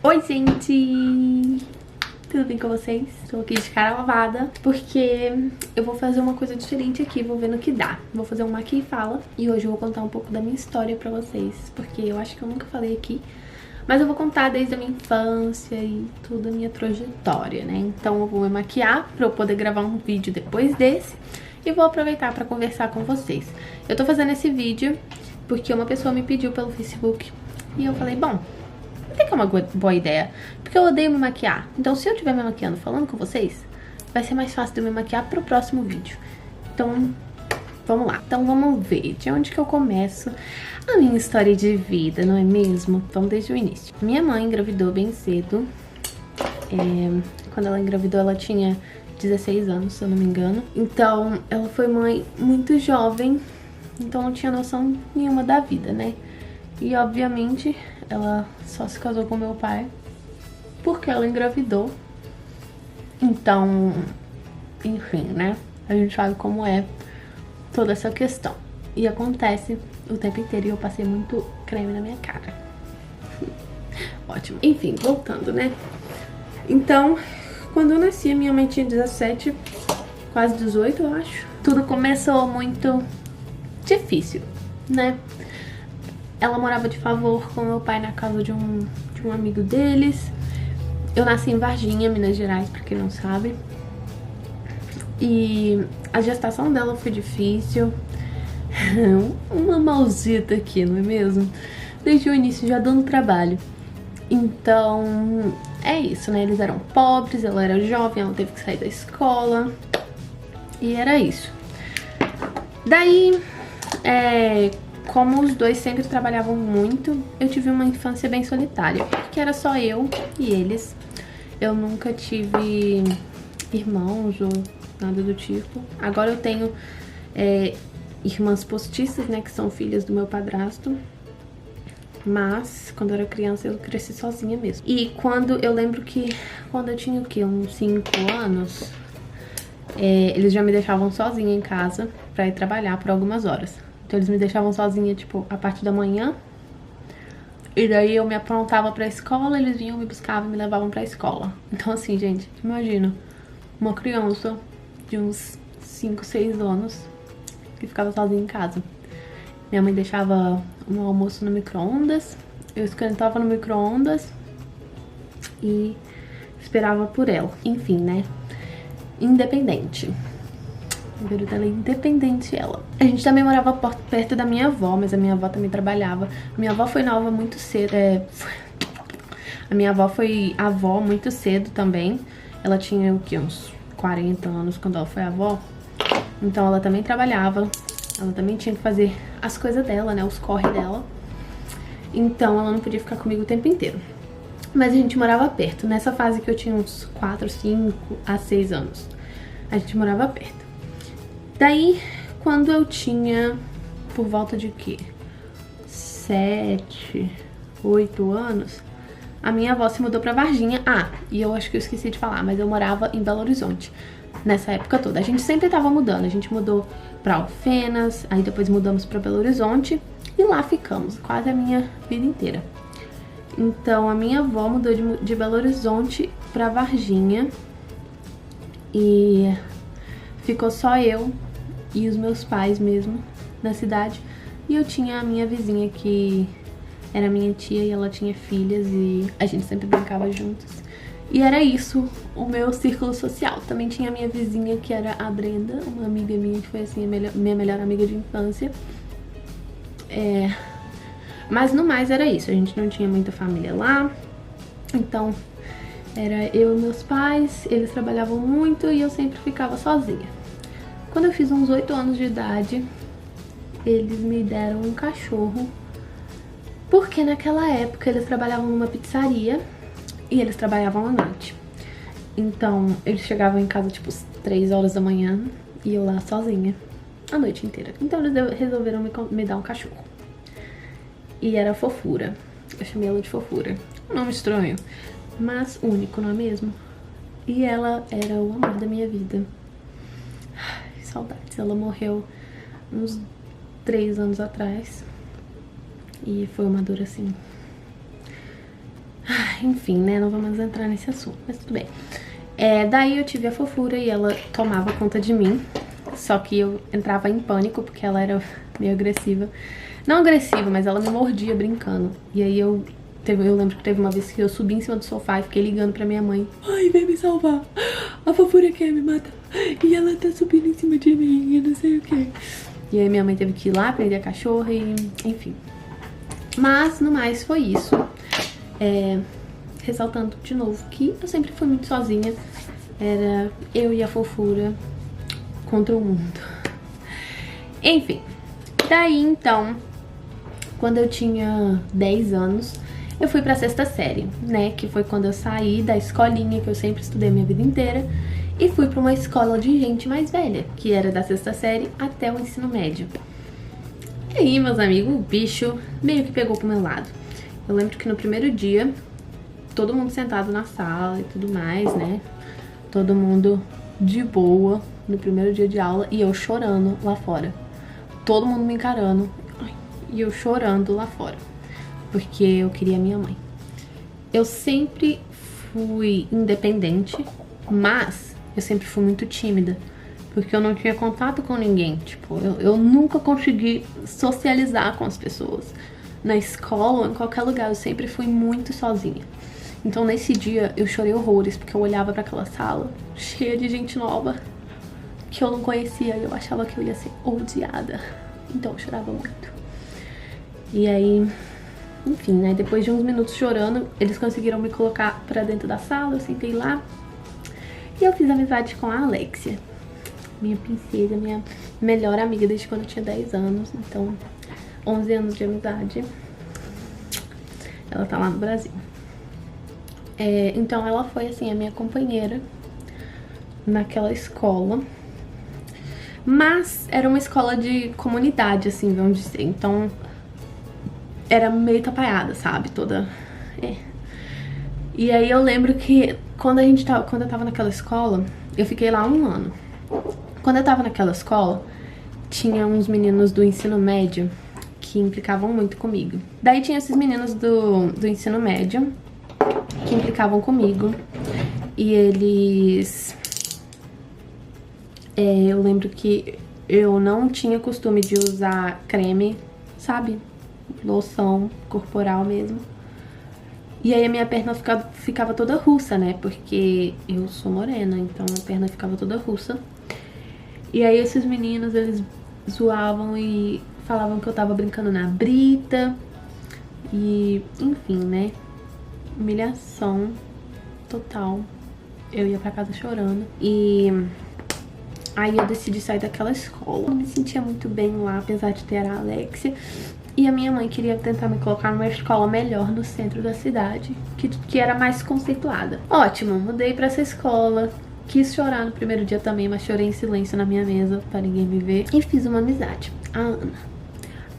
Oi, gente! Tudo bem com vocês? Estou aqui de cara lavada porque eu vou fazer uma coisa diferente aqui, vou ver no que dá. Vou fazer um Maqui e Fala e hoje eu vou contar um pouco da minha história pra vocês, porque eu acho que eu nunca falei aqui, mas eu vou contar desde a minha infância e toda a minha trajetória, né? Então eu vou me maquiar pra eu poder gravar um vídeo depois desse e vou aproveitar pra conversar com vocês. Eu tô fazendo esse vídeo porque uma pessoa me pediu pelo Facebook e eu falei, bom, até que é uma boa ideia, porque eu odeio me maquiar. Então se eu estiver me maquiando falando com vocês, vai ser mais fácil de eu me maquiar pro próximo vídeo. Então, vamos lá. Então vamos ver de onde que eu começo a minha história de vida, não é mesmo? Vamos desde o início. Minha mãe engravidou bem cedo. Quando ela engravidou, ela tinha 16 anos, se eu não me engano. Então, ela foi mãe muito jovem, então não tinha noção nenhuma da vida, né? E, obviamente, ela só se casou com meu pai porque ela engravidou. Então, enfim, né? A gente sabe como é toda essa questão. E acontece o tempo inteiro e eu passei muito creme na minha cara. Ótimo. Enfim, voltando, né? Então, quando eu nasci, minha mãe tinha 17, quase 18, eu acho. Tudo começou muito difícil, né? Ela morava de favor com meu pai na casa de um amigo deles. Eu nasci em Varginha, Minas Gerais, pra quem não sabe. E a gestação dela foi difícil. Uma maldita aqui, não é mesmo? Desde o início já dando trabalho. Então, é isso, né? Eles eram pobres, ela era jovem, ela teve que sair da escola. E era isso. Daí, como os dois sempre trabalhavam muito, eu tive uma infância bem solitária, porque era só eu e eles. Eu nunca tive irmãos ou nada do tipo. Agora eu tenho irmãs postiças, né, que são filhas do meu padrasto. Mas, quando eu era criança, eu cresci sozinha mesmo. E eu lembro que quando eu tinha o quê? Uns 5 anos, eles já me deixavam sozinha em casa pra ir trabalhar por algumas horas. Então eles me deixavam sozinha, tipo, a parte da manhã. E daí eu me aprontava pra escola, eles vinham, me buscavam e me levavam pra escola. Então assim, gente, imagina uma criança de uns 5, 6 anos que ficava sozinha em casa. Minha mãe deixava o meu almoço no micro-ondas, eu esquentava no micro-ondas e esperava por ela. Enfim, né? Independente. O período dela é independente, ela. A gente também morava perto da minha avó, mas a minha avó também trabalhava. Minha avó foi nova muito cedo. A minha avó foi avó muito cedo também. Ela tinha o quê? Uns 40 anos quando ela foi avó. Então ela também trabalhava. Ela também tinha que fazer as coisas dela, né? Os corre dela. Então ela não podia ficar comigo o tempo inteiro. Mas a gente morava perto. Nessa fase que eu tinha uns 4, 5 a 6 anos. A gente morava perto. Daí, quando eu tinha por volta de quê? 7, 8 anos, a minha avó se mudou pra Varginha. Ah, e eu acho que eu esqueci de falar, mas eu morava em Belo Horizonte nessa época toda. A gente sempre tava mudando. A gente mudou pra Alfenas, aí depois mudamos pra Belo Horizonte e lá ficamos quase a minha vida inteira. Então a minha avó mudou de Belo Horizonte pra Varginha e ficou só eu e os meus pais mesmo na cidade. E eu tinha a minha vizinha que era minha tia e ela tinha filhas e a gente sempre brincava juntos. E era isso, o meu círculo social. Também tinha a minha vizinha que era a Brenda, uma amiga minha que foi assim minha melhor amiga de infância. Mas no mais era isso, a gente não tinha muita família lá. Então era eu e meus pais, eles trabalhavam muito e eu sempre ficava sozinha. Quando eu fiz uns 8 anos de idade, eles me deram um cachorro, porque naquela época eles trabalhavam numa pizzaria e eles trabalhavam à noite. Então eles chegavam em casa tipo 3 horas da manhã e eu lá sozinha a noite inteira. Então eles resolveram me dar um cachorro. E era Fofura. Eu chamei ela de Fofura. Um nome estranho, mas único, não é mesmo? E ela era o amor da minha vida. Ai, saudades. Ela morreu uns 3 anos atrás. E foi uma dor assim enfim, né, não vamos entrar nesse assunto, mas tudo bem. Daí eu tive a Fofura e ela tomava conta de mim, só que eu entrava em pânico porque ela era meio agressiva. Não agressiva, mas ela me mordia brincando. E aí eu lembro que teve uma vez que eu subi em cima do sofá e fiquei ligando pra minha mãe. Ai, vem me salvar, a Fofura quer me matar e ela tá subindo em cima de mim e não sei o que. E aí minha mãe teve que ir lá prender a cachorra e enfim. Mas no mais foi isso. Ressaltando de novo que eu sempre fui muito sozinha. Era eu e a Fofura contra o mundo. Enfim, daí então, quando eu tinha 10 anos, eu fui pra 6ª série, né? Que foi quando eu saí da escolinha que eu sempre estudei a minha vida inteira e fui pra uma escola de gente mais velha, que era da 6ª série até o ensino médio. E aí, meus amigos, o bicho meio que pegou pro meu lado. Eu lembro que no primeiro dia, todo mundo sentado na sala e tudo mais, né? Todo mundo de boa no primeiro dia de aula e eu chorando lá fora. Todo mundo me encarando e eu chorando lá fora, porque eu queria minha mãe. Eu sempre fui independente, mas eu sempre fui muito tímida, porque eu não tinha contato com ninguém. Tipo, eu nunca consegui socializar com as pessoas. Na escola ou em qualquer lugar, eu sempre fui muito sozinha. Então nesse dia eu chorei horrores, porque eu olhava pra aquela sala cheia de gente nova que eu não conhecia e eu achava que eu ia ser odiada. Então eu chorava muito. E aí, enfim, né, depois de uns minutos chorando, eles conseguiram me colocar pra dentro da sala, eu sentei lá e eu fiz amizade com a Alexia, minha princesa, minha melhor amiga desde quando eu tinha 10 anos, então 11 anos de amizade. Ela tá lá no Brasil. Então ela foi, assim, a minha companheira naquela escola. Mas era uma escola de comunidade, assim, vamos dizer. Então era meio atrapalhada, sabe? Toda... E aí eu lembro que quando eu tava naquela escola, eu fiquei lá 1 ano. Quando eu tava naquela escola, tinha uns meninos do ensino médio que implicavam muito comigo. Daí tinha esses meninos do ensino médio que implicavam comigo. E eles... eu lembro que eu não tinha costume de usar creme, sabe? Loção corporal mesmo. E aí a minha perna ficava toda russa, né? Porque eu sou morena, então a perna ficava toda russa. E aí esses meninos, eles zoavam e falavam que eu tava brincando na brita. E, enfim, né? Humilhação total. Eu ia pra casa chorando. E aí eu decidi sair daquela escola. Eu me sentia muito bem lá, apesar de ter a Alexia. E a minha mãe queria tentar me colocar numa escola melhor no centro da cidade, que era mais conceituada. Ótimo, mudei pra essa escola. Quis chorar no primeiro dia também, mas chorei em silêncio na minha mesa pra ninguém me ver. E fiz uma amizade, a Ana.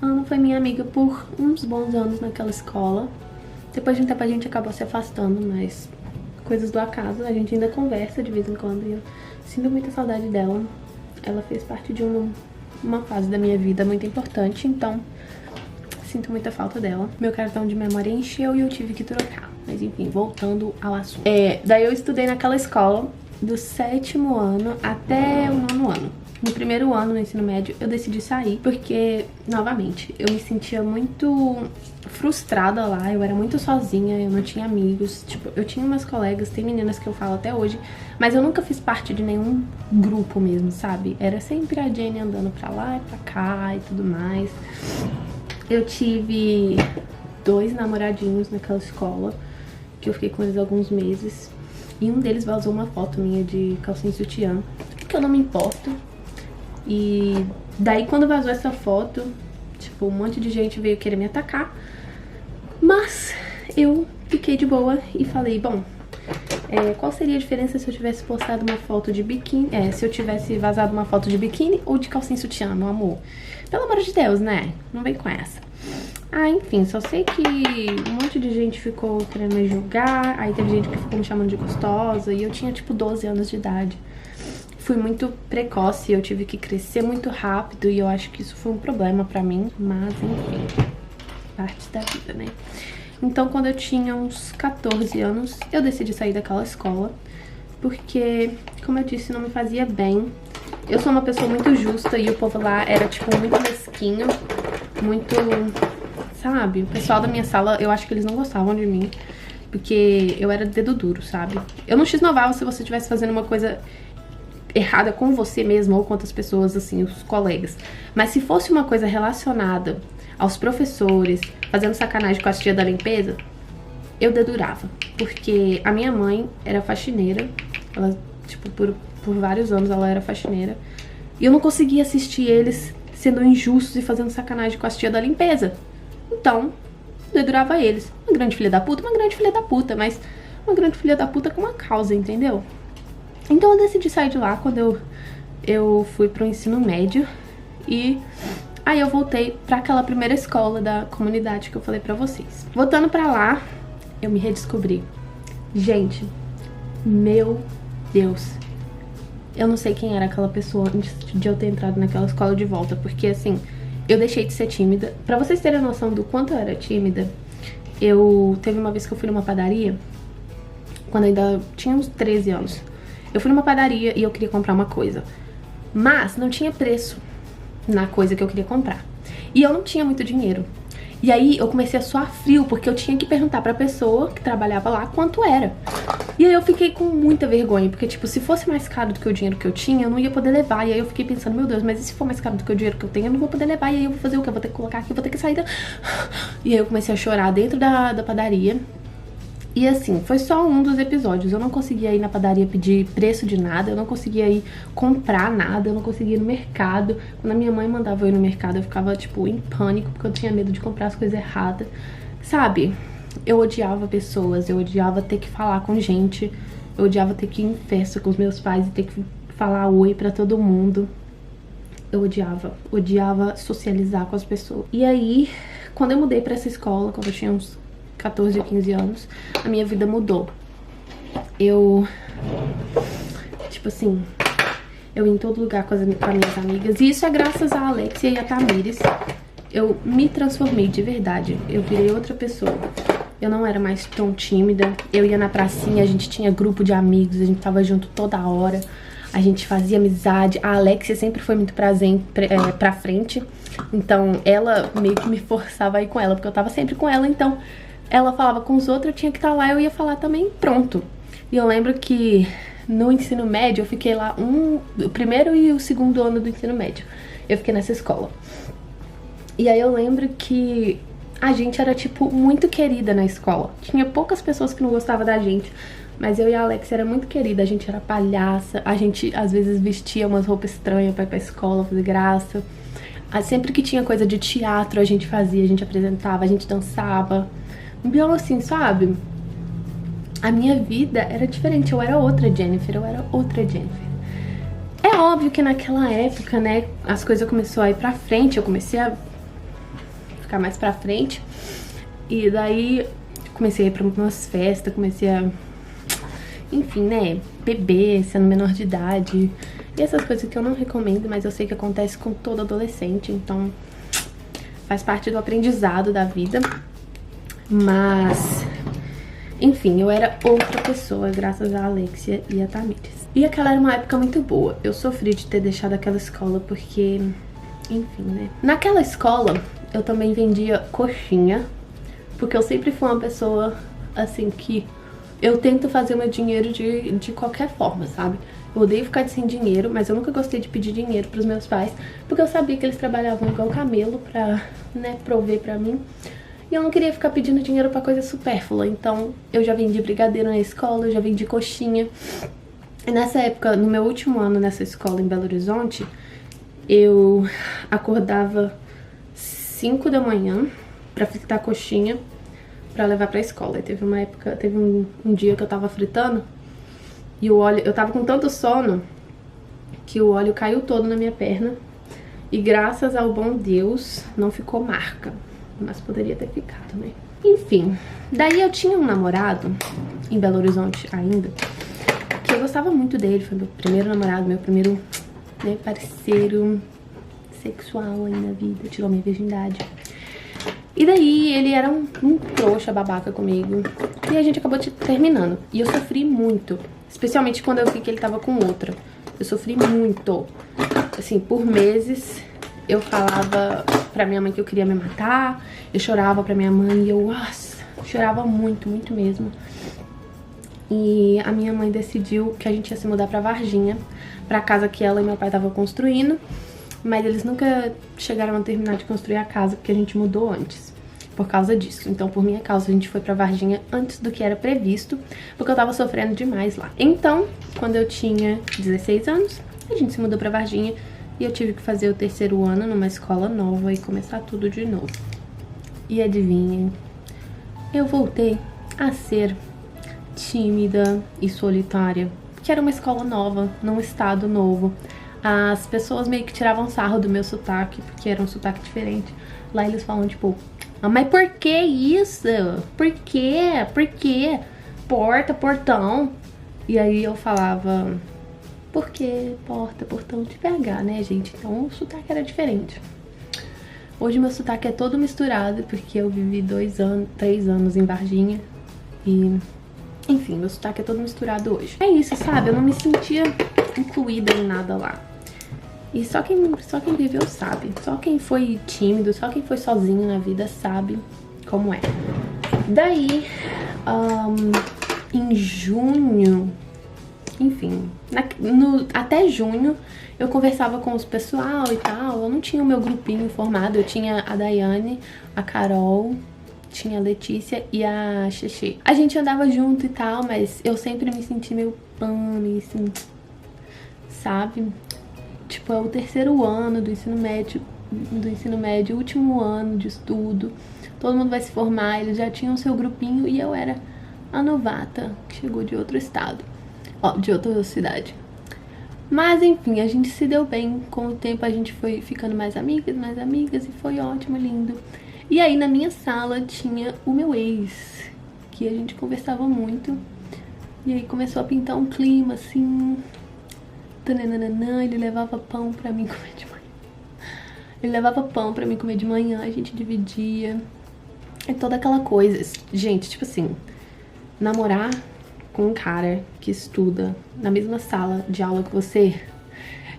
A Ana foi minha amiga por uns bons anos naquela escola. Depois de um tempo a gente acabou se afastando, mas coisas do acaso. A gente ainda conversa de vez em quando e eu sinto muita saudade dela. Ela fez parte de uma fase da minha vida muito importante, então sinto muita falta dela. Meu cartão de memória encheu e eu tive que trocar. Mas enfim, voltando ao assunto. Daí eu estudei naquela escola do 7º ano até o 9º ano. No primeiro ano, no ensino médio, eu decidi sair porque, novamente, eu me sentia muito frustrada lá. Eu era muito sozinha, eu não tinha amigos. Tipo, eu tinha umas colegas, tem meninas que eu falo até hoje, mas eu nunca fiz parte de nenhum grupo mesmo, sabe? Era sempre a Jenny andando pra lá e pra cá e tudo mais. Eu tive 2 namoradinhos naquela escola, que eu fiquei com eles alguns meses. E um deles vazou uma foto minha de calcinha e sutiã, que eu não me importo. E daí quando vazou essa foto, tipo, um monte de gente veio querer me atacar. Mas eu fiquei de boa e falei, bom, qual seria a diferença se eu tivesse postado uma foto de biquíni, se eu tivesse vazado uma foto de biquíni ou de calcinha e sutiã, meu amor? Pelo amor de Deus, né? Não vem com essa. Enfim, só sei que um monte de gente ficou querendo me julgar. Aí teve gente que ficou me chamando de gostosa. E eu tinha, tipo, 12 anos de idade. Fui muito precoce, eu tive que crescer muito rápido. E eu acho que isso foi um problema pra mim. Mas, enfim, parte da vida, né? Então, quando eu tinha uns 14 anos, eu decidi sair daquela escola, porque, como eu disse, não me fazia bem. Eu sou uma pessoa muito justa e o povo lá era, tipo, muito mesquinho, muito, sabe? O pessoal da minha sala, eu acho que eles não gostavam de mim, porque eu era dedo duro, sabe? Eu não x-novava se você estivesse fazendo uma coisa errada com você mesmo ou com outras pessoas, assim, os colegas. Mas se fosse uma coisa relacionada aos professores, fazendo sacanagem com a tia da limpeza, eu dedurava. Porque a minha mãe era faxineira, ela, tipo, por vários anos ela era faxineira, e eu não conseguia assistir eles sendo injustos e fazendo sacanagem com a tia da limpeza. Então, dedurava eles. Uma grande filha da puta, mas uma grande filha da puta com uma causa, entendeu? Então eu decidi sair de lá quando eu fui pro ensino médio. E aí eu voltei pra aquela primeira escola da comunidade que eu falei pra vocês. Voltando pra lá, eu me redescobri. Gente, meu Deus, eu não sei quem era aquela pessoa antes de eu ter entrado naquela escola de volta. Porque assim, eu deixei de ser tímida. Pra vocês terem noção do quanto eu era tímida, teve uma vez que eu fui numa padaria, quando ainda tinha uns 13 anos. Eu fui numa padaria e eu queria comprar uma coisa, mas não tinha preço na coisa que eu queria comprar. E eu não tinha muito dinheiro. E aí eu comecei a suar frio, porque eu tinha que perguntar pra pessoa que trabalhava lá quanto era. E aí eu fiquei com muita vergonha, porque tipo, se fosse mais caro do que o dinheiro que eu tinha, eu não ia poder levar. E aí eu fiquei pensando, meu Deus, mas e se for mais caro do que o dinheiro que eu tenho, eu não vou poder levar. E aí eu vou fazer o quê? Eu vou ter que colocar aqui, eu vou ter que sair da... E aí eu comecei a chorar dentro da padaria. E assim, foi só um dos episódios. Eu não conseguia ir na padaria pedir preço de nada, eu não conseguia ir comprar nada, eu não conseguia ir no mercado. Quando a minha mãe mandava eu ir no mercado, eu ficava, tipo, em pânico, porque eu tinha medo de comprar as coisas erradas. Sabe? Eu odiava pessoas, eu odiava ter que falar com gente, eu odiava ter que ir em festa com os meus pais e ter que falar oi pra todo mundo. Eu odiava socializar com as pessoas. E aí, quando eu mudei pra essa escola, quando eu tinha uns 14 ou 15 anos, a minha vida mudou. Tipo assim, eu ia em todo lugar com as minhas amigas. E isso é graças a Alexia e a Tamires. Eu me transformei de verdade. Eu virei outra pessoa. Eu não era mais tão tímida. Eu ia na pracinha, a gente tinha grupo de amigos, a gente tava junto toda hora. A gente fazia amizade. A Alexia sempre foi muito pra frente. Então ela meio que me forçava a ir com ela, porque eu tava sempre com ela. Então ela falava com os outros, eu tinha que estar lá, eu ia falar também, pronto. E eu lembro que no ensino médio, eu fiquei lá o primeiro e o segundo ano do ensino médio. Eu fiquei nessa escola. E aí eu lembro que a gente era, tipo, muito querida na escola. Tinha poucas pessoas que não gostavam da gente, mas eu e a Alex era muito querida. A gente era palhaça, a gente às vezes vestia umas roupas estranhas pra ir pra escola, fazer graça. Sempre que tinha coisa de teatro, a gente fazia, a gente apresentava, a gente dançava. Então, assim, sabe? A minha vida era diferente, eu era outra Jennifer. É óbvio que naquela época, né, as coisas começaram a ir pra frente, eu comecei a ficar mais pra frente. E daí comecei a ir pra umas festas, comecei a, enfim, né, beber, sendo menor de idade. E essas coisas que eu não recomendo, mas eu sei que acontece com todo adolescente, então faz parte do aprendizado da vida. Mas, enfim, eu era outra pessoa graças a Alexia e a Tamires. E aquela era uma época muito boa. Eu sofri de ter deixado aquela escola porque, enfim, né. Naquela escola eu também vendia coxinha, porque eu sempre fui uma pessoa, assim, que eu tento fazer o meu dinheiro de qualquer forma, sabe? Eu odeio ficar sem dinheiro, mas eu nunca gostei de pedir dinheiro pros meus pais, porque eu sabia que eles trabalhavam igual camelo pra, né, prover pra mim. E eu não queria ficar pedindo dinheiro pra coisa supérflua. Então eu já vendi brigadeiro na escola, eu já vendi coxinha. E nessa época, no meu último ano nessa escola em Belo Horizonte, eu acordava 5 da manhã pra fritar coxinha pra levar pra escola. E teve uma época, teve um dia que eu tava fritando e o óleo, eu tava com tanto sono que o óleo caiu todo na minha perna. E graças ao bom Deus não ficou marca, mas poderia ter ficado, né? Enfim, daí eu tinha um namorado em Belo Horizonte ainda, que eu gostava muito dele, foi meu primeiro namorado, meu primeiro, né, parceiro sexual aí na vida, tirou minha virgindade. E daí ele era um trouxa babaca comigo. E a gente acabou terminando. E eu sofri muito. Especialmente quando eu vi que ele tava com outra. Eu sofri muito. Assim, por meses eu falava pra minha mãe que eu queria me matar. Eu chorava pra minha mãe e eu, nossa, chorava muito, muito mesmo. E a minha mãe decidiu que a gente ia se mudar pra Varginha, pra casa que ela e meu pai estavam construindo. Mas eles nunca chegaram a terminar de construir a casa, porque a gente mudou antes, por causa disso. Então, por minha causa, a gente foi pra Varginha antes do que era previsto, porque eu tava sofrendo demais lá. Então, quando eu tinha 16 anos, a gente se mudou pra Varginha e eu tive que fazer o terceiro ano numa escola nova e começar tudo de novo. E adivinhem, eu voltei a ser tímida e solitária, porque era uma escola nova, num estado novo. As pessoas meio que tiravam sarro do meu sotaque, porque era um sotaque diferente. Lá eles falam, tipo, ah, mas por que isso? Por quê? Por quê? Porta, portão. E aí eu falava, porque porta, portão de PH, né, gente? Então o sotaque era diferente. Hoje meu sotaque é todo misturado, porque eu vivi 3 anos em Varginha. E, enfim, meu sotaque é todo misturado hoje. É isso, sabe? Eu não me sentia incluída em nada lá. E só quem viveu sabe. Só quem foi tímido, só quem foi sozinho na vida sabe como é. Daí, em junho, enfim, até junho eu conversava com os pessoal e tal. Eu não tinha o meu grupinho formado. Eu tinha a Daiane, a Carol, tinha a Letícia e a Xexê. A gente andava junto e tal, mas eu sempre me senti meio pane, assim, sabe? Tipo, é o terceiro ano do ensino médio, último ano de estudo. Todo mundo vai se formar, eles já tinham seu grupinho e eu era a novata que chegou de outro estado. Ó, de outra cidade. Mas enfim, a gente se deu bem. Com o tempo a gente foi ficando mais amigas e foi ótimo, lindo. E aí na minha sala tinha o meu ex, que a gente conversava muito. E aí começou a pintar um clima assim. Ele levava pão pra mim comer de manhã. A gente dividia. E toda aquela coisa. Gente, tipo assim, namorar com um cara que estuda na mesma sala de aula que você,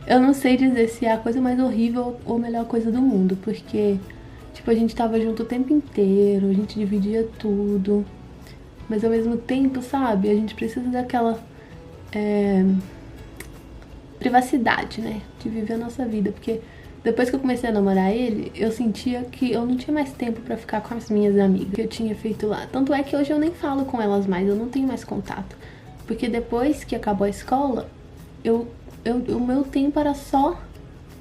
eu não sei dizer se é a coisa mais horrível ou a melhor coisa do mundo, porque, tipo, a gente tava junto o tempo inteiro, a gente dividia tudo, mas ao mesmo tempo, sabe, a gente precisa daquela privacidade, né, de viver a nossa vida, porque depois que eu comecei a namorar ele, eu sentia que eu não tinha mais tempo pra ficar com as minhas amigas que eu tinha feito lá. Tanto é que hoje eu nem falo com elas mais, eu não tenho mais contato. Porque depois que acabou a escola, o meu tempo era só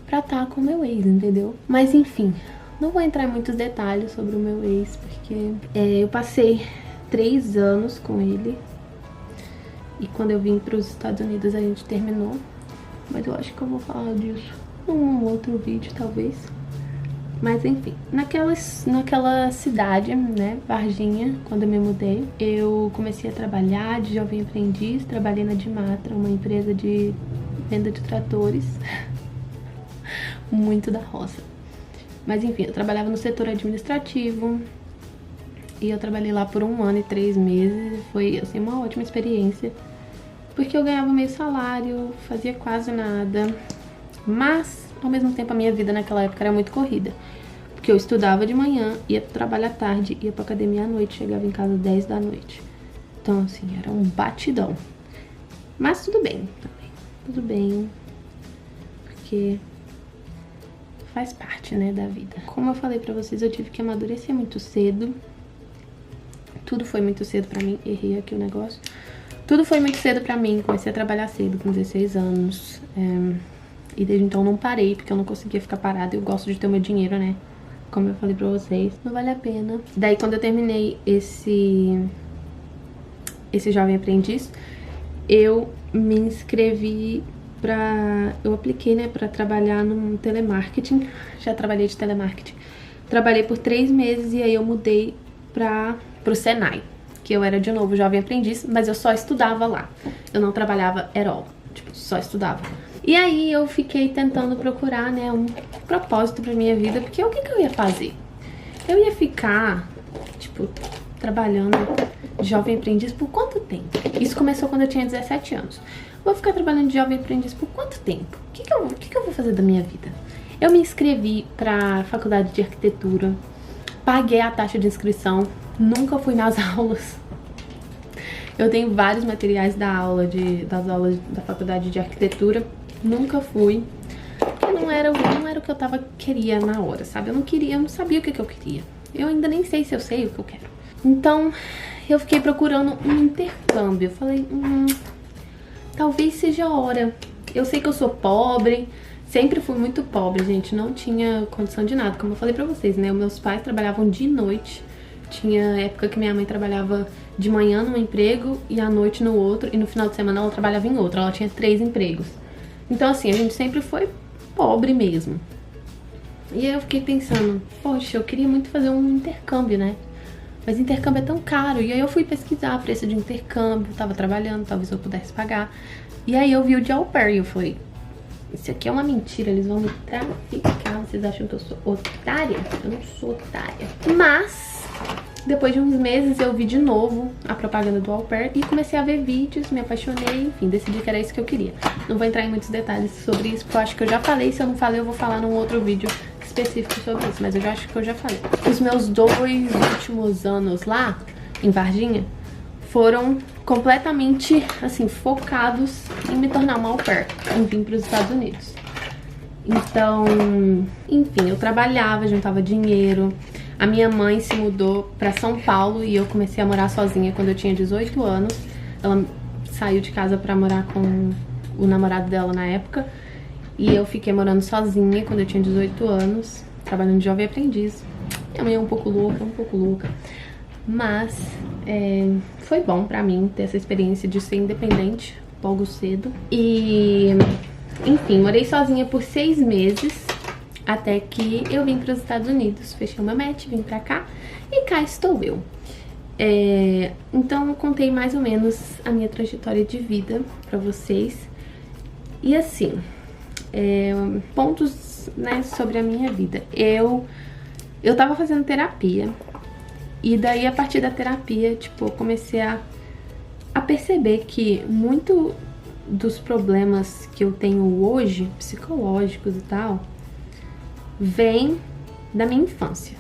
pra estar com o meu ex, entendeu? Mas enfim, não vou entrar em muitos detalhes sobre o meu ex, porque eu passei 3 anos com ele. E quando eu vim pros Estados Unidos a gente terminou. Mas eu acho que eu vou falar disso num outro vídeo, talvez. Mas enfim, naquela cidade, né, Varginha, quando eu me mudei, eu comecei a trabalhar de jovem aprendiz. Trabalhei na Dimatra, uma empresa de venda de tratores. Muito da roça. Mas enfim, eu trabalhava no setor administrativo. E eu trabalhei lá por 1 ano e 3 meses. Foi, assim, uma ótima experiência, porque eu ganhava meio salário, fazia quase nada. Mas, ao mesmo tempo, a minha vida naquela época era muito corrida. Porque eu estudava de manhã, ia pro trabalho à tarde, ia pra academia à noite, chegava em casa às 10 da noite. Então, assim, era um batidão. Mas tudo bem, também. Tudo bem. Porque faz parte, né, da vida. Como eu falei pra vocês, eu tive que amadurecer muito cedo. Tudo foi muito cedo pra mim. Errei aqui o negócio. Tudo foi muito cedo pra mim. Comecei a trabalhar cedo, com 16 anos. E desde então não parei, porque eu não conseguia ficar parada. Eu gosto de ter o meu dinheiro, né? Como eu falei pra vocês, não vale a pena. Daí quando eu terminei esse jovem aprendiz, eu me inscrevi eu apliquei, né, pra trabalhar no telemarketing. Já trabalhei de telemarketing. Trabalhei por 3 meses e aí eu mudei pro Senai, que eu era de novo jovem aprendiz, mas eu só estudava lá. Eu não trabalhava at all, tipo, só estudava. E aí eu fiquei tentando procurar, né, um propósito pra minha vida, porque o que eu ia fazer? Eu ia ficar, tipo, trabalhando de jovem aprendiz por quanto tempo? Isso começou quando eu tinha 17 anos. Vou ficar trabalhando de jovem aprendiz por quanto tempo? O que eu vou fazer da minha vida? Eu me inscrevi pra faculdade de arquitetura, paguei a taxa de inscrição, nunca fui nas aulas. Eu tenho vários materiais das aulas da faculdade de arquitetura, nunca fui. Porque não era o que eu queria na hora, sabe? Eu não sabia o que eu queria. Eu ainda nem sei se eu sei o que eu quero. Então, eu fiquei procurando um intercâmbio. Eu falei, talvez seja a hora. Eu sei que eu sou pobre, sempre fui muito pobre, gente. Não tinha condição de nada, como eu falei pra vocês, né? Meus pais trabalhavam de noite. Tinha época que minha mãe trabalhava de manhã num emprego e à noite no outro. E no final de semana ela trabalhava em outro. Ela tinha 3 empregos. Então, assim, a gente sempre foi pobre mesmo. E aí eu fiquei pensando, poxa, eu queria muito fazer um intercâmbio, né? Mas intercâmbio é tão caro. E aí eu fui pesquisar preço de intercâmbio, tava trabalhando, talvez eu pudesse pagar. E aí eu vi o de au pair e eu falei, isso aqui é uma mentira, eles vão me traficar. Vocês acham que eu sou otária? Eu não sou otária. Mas, depois de uns meses, eu vi de novo a propaganda do au pair e comecei a ver vídeos, me apaixonei, enfim, decidi que era isso que eu queria. Não vou entrar em muitos detalhes sobre isso, porque eu acho que eu já falei. Se eu não falei, eu vou falar num outro vídeo específico sobre isso, mas eu já acho que eu já falei. Os meus 2 últimos anos lá, em Varginha, foram completamente, assim, focados em me tornar uma au pair, em vir para os Estados Unidos. Então, enfim, eu trabalhava, juntava dinheiro. A minha mãe se mudou para São Paulo e eu comecei a morar sozinha quando eu tinha 18 anos. Ela saiu de casa para morar com o namorado dela na época. E eu fiquei morando sozinha quando eu tinha 18 anos, trabalhando de jovem aprendiz. Minha mãe é um pouco louca. Mas foi bom pra mim ter essa experiência de ser independente logo cedo. E, enfim, morei sozinha por 6 meses, até que eu vim para os Estados Unidos. Fechei uma match, vim pra cá e cá estou eu. Então eu contei mais ou menos a minha trajetória de vida pra vocês. E assim, pontos, né, sobre a minha vida. Eu tava fazendo terapia. E daí, a partir da terapia, tipo, eu comecei a perceber que muito dos problemas que eu tenho hoje, psicológicos e tal, vem da minha infância.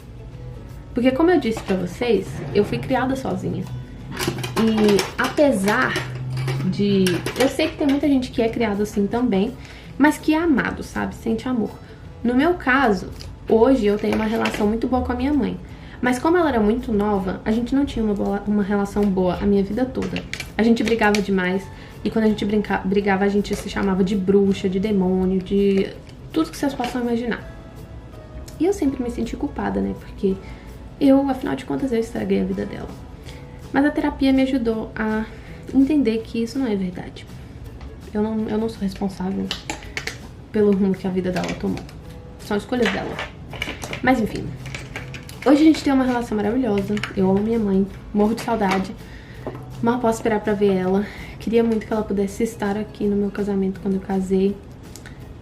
Porque, como eu disse pra vocês, eu fui criada sozinha. E apesar de... Eu sei que tem muita gente que é criada assim também, mas que é amado, sabe? Sente amor. No meu caso, hoje eu tenho uma relação muito boa com a minha mãe. Mas como ela era muito nova, a gente não tinha uma relação boa a minha vida toda. A gente brigava demais. E quando a gente brigava, a gente se chamava de bruxa, de demônio, de tudo que vocês possam imaginar. E eu sempre me senti culpada, né? Porque afinal de contas, eu estraguei a vida dela. Mas a terapia me ajudou a entender que isso não é verdade. Eu não sou responsável pelo rumo que a vida dela tomou. São escolhas dela. Mas enfim... Hoje a gente tem uma relação maravilhosa. Eu amo minha mãe, morro de saudade. Mal posso esperar pra ver ela. Queria muito que ela pudesse estar aqui no meu casamento quando eu casei.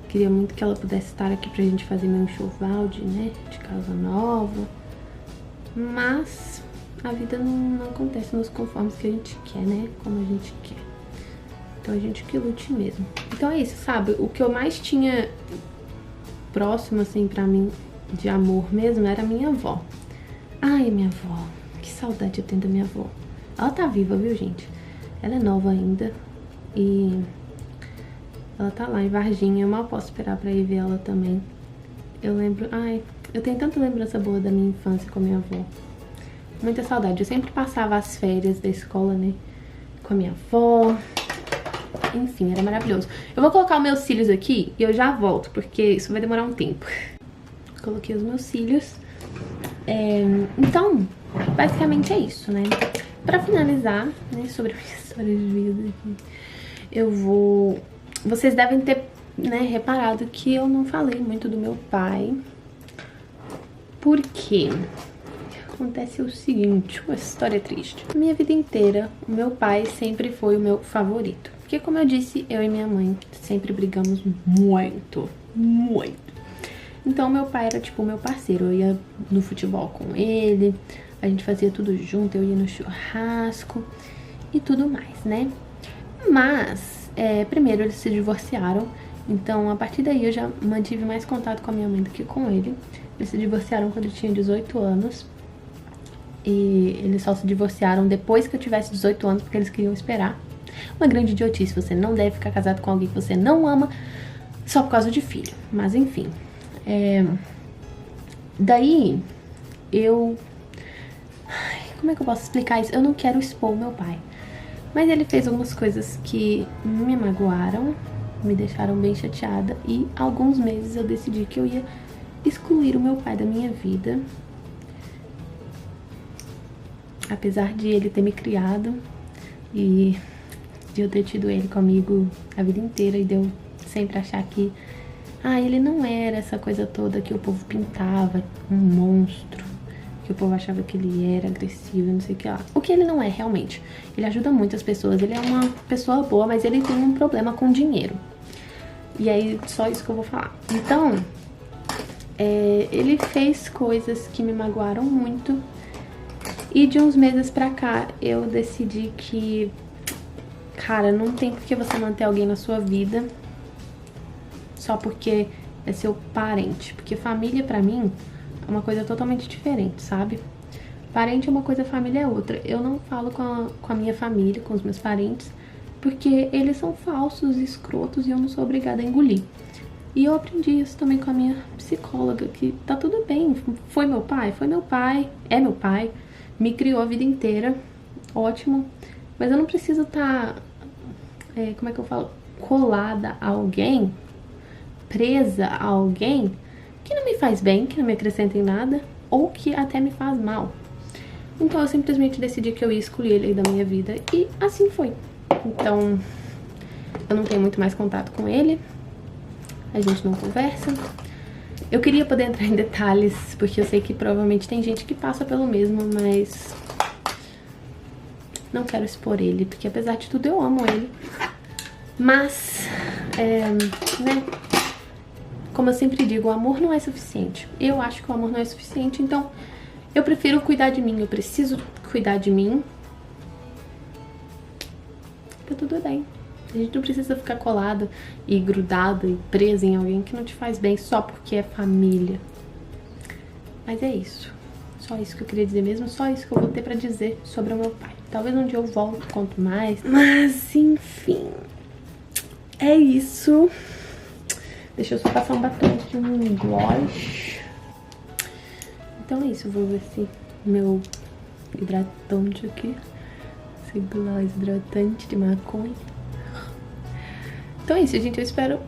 Queria muito que ela pudesse estar aqui pra gente fazer meu enxoval de casa nova. Mas a vida não acontece nos conformes que a gente quer, né? Como a gente quer. Então a gente que lute mesmo. Então é isso, sabe? O que eu mais tinha próximo, assim, pra mim... de amor mesmo, era minha avó. Ai, minha avó, que saudade eu tenho da minha avó. Ela tá viva, viu, gente? Ela é nova ainda e ela tá lá em Varginha. Eu mal posso esperar pra ir ver ela também. Eu lembro... eu tenho tanta lembrança boa da minha infância com a minha avó. Muita saudade. Eu sempre passava as férias da escola, né, com a minha avó. Enfim, era maravilhoso. Eu vou colocar os meus cílios aqui e eu já volto, porque isso vai demorar um tempo. Coloquei os meus cílios. Então, basicamente é isso, né? Pra finalizar, né, sobre a minha história de vida aqui, vocês devem ter, né, reparado que eu não falei muito do meu pai. Porque acontece o seguinte, uma história triste. Minha vida inteira, o meu pai sempre foi o meu favorito. Porque, como eu disse, eu e minha mãe sempre brigamos muito, muito. Então meu pai era tipo o meu parceiro, eu ia no futebol com ele, a gente fazia tudo junto, eu ia no churrasco e tudo mais, né? Mas, primeiro eles se divorciaram, então a partir daí eu já mantive mais contato com a minha mãe do que com ele. Eles se divorciaram quando eu tinha 18 anos. E eles só se divorciaram depois que eu tivesse 18 anos, porque eles queriam esperar. Uma grande idiotice, você não deve ficar casado com alguém que você não ama só por causa de filho. Mas enfim. Daí, como é que eu posso explicar isso? Eu não quero expor meu pai. Mas ele fez algumas coisas que me magoaram, me deixaram bem chateada. E há alguns meses eu decidi que eu ia excluir o meu pai da minha vida. Apesar de ele ter me criado e de eu ter tido ele comigo a vida inteira e de eu sempre achar que ele não era essa coisa toda que o povo pintava, um monstro, que o povo achava que ele era agressivo, não sei o que lá. O que ele não é realmente. Ele ajuda muitas pessoas, ele é uma pessoa boa, mas ele tem um problema com dinheiro. E aí, só isso que eu vou falar. Então, ele fez coisas que me magoaram muito. E de uns meses pra cá, eu decidi que, cara, não tem por que você manter alguém na sua vida só porque é seu parente. Porque família, pra mim, é uma coisa totalmente diferente, sabe? Parente é uma coisa, família é outra. Eu não falo com a minha família, com os meus parentes, porque eles são falsos, escrotos, e eu não sou obrigada a engolir. E eu aprendi isso também com a minha psicóloga, que tá tudo bem. Foi meu pai, é meu pai. Me criou a vida inteira, ótimo, mas eu não preciso estar, como é que eu falo, colada a alguém, presa a alguém que não me faz bem, que não me acrescenta em nada, ou que até me faz mal. Então eu simplesmente decidi que eu ia excluir ele da minha vida, e assim foi. Então, eu não tenho muito mais contato com ele, a gente não conversa. Eu queria poder entrar em detalhes, porque eu sei que provavelmente tem gente que passa pelo mesmo, mas não quero expor ele, porque apesar de tudo eu amo ele. Mas, né, como eu sempre digo, o amor não é suficiente. Eu acho que o amor não é suficiente, então eu prefiro cuidar de mim, eu preciso cuidar de mim. Tá tudo bem. A gente não precisa ficar colado e grudado e preso em alguém que não te faz bem só porque é família. Mas é isso. Só isso que eu queria dizer mesmo. Só isso que eu vou ter pra dizer sobre o meu pai. Talvez um dia eu volto, conto mais. Mas, enfim. É isso. Deixa eu só passar um batom aqui, um gloss. Então é isso. Eu vou ver se meu hidratante aqui. Esse gloss hidratante de maconha. Então é isso, gente, eu espero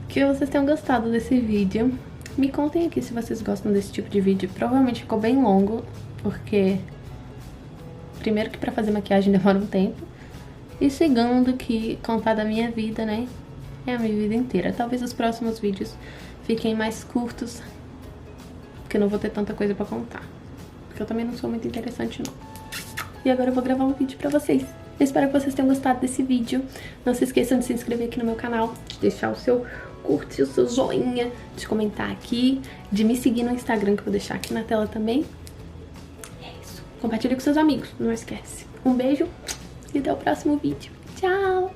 que vocês tenham gostado desse vídeo. Me contem aqui se vocês gostam desse tipo de vídeo. Provavelmente ficou bem longo, porque primeiro que pra fazer maquiagem demora um tempo, e segundo que contar da minha vida, né, é a minha vida inteira. Talvez os próximos vídeos fiquem mais curtos, porque eu não vou ter tanta coisa pra contar, porque eu também não sou muito interessante não. E agora eu vou gravar um vídeo pra vocês. Eu espero que vocês tenham gostado desse vídeo. Não se esqueçam de se inscrever aqui no meu canal, de deixar o seu curtir, o seu joinha, de comentar aqui, de me seguir no Instagram, que eu vou deixar aqui na tela também. É isso. Compartilhe com seus amigos, não esquece. Um beijo e até o próximo vídeo. Tchau!